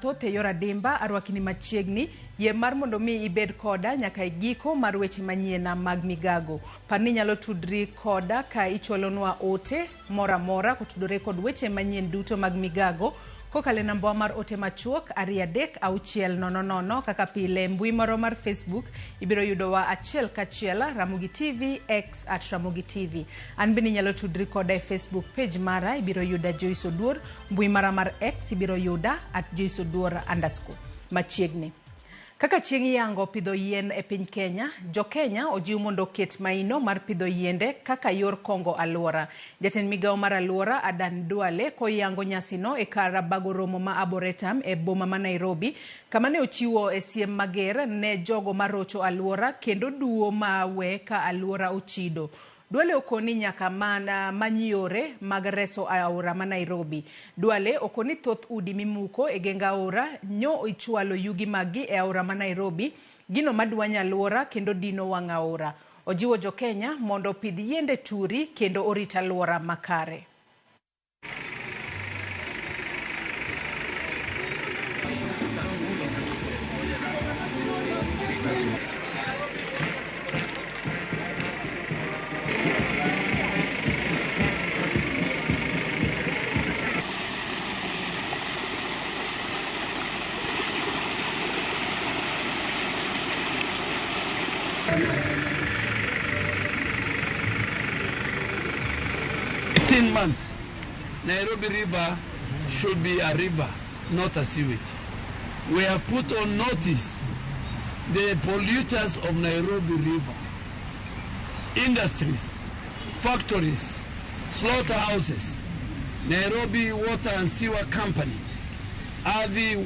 mathoth e yor adimba arwakini machiegni yie mar mondo mi ibed koda nyaka giko mar weche manyien mag migago. Pani nyalo tudri koda ka ichwalonwa ote mora mora kotudore kod weche manyien duto mag migago kokale namba mar ote machuok 33600 kaka pile mbui moro mar Facebook ibiro yudowa achiel kachiel Ramogi TV X @Ramogi TV. An bende nyalo tudri koda e Facebook page mara ibiro yuda Joyce Oduor, mbui mara mar X ibiro yuda @JoyceOduor_ machiegni. Kaka chieng' yango pidho yien e piny Kenya, jokenya ojiw mondo oket maino mar pidho yiende kaka yor kongo aluora. Jatend migao mar Aluora Aden Duale koyango nyasino e kar bago romo ma Arboretum e boma ma Nairobi, kama ne ochiwo e siem mager ne jogo marocho aluora kendo duo mawe ka aluora ochido. Duale okoni nyaka manyore mag reso aora ma Nairobi. Duale okoni thoth udi mimuko e genga aora nyo ichwalo yugi magi e aora ma Nairobi, gino madwanya aluora kendo dino wang' aora. Ojiwo jokenya mondo pidh yiende turi kendo orita aluora makare. Months, Nairobi River should be a river, not a sewage. We have put on notice the polluters of Nairobi River, industries, factories, slaughterhouses. Nairobi Water and Sewer Company are the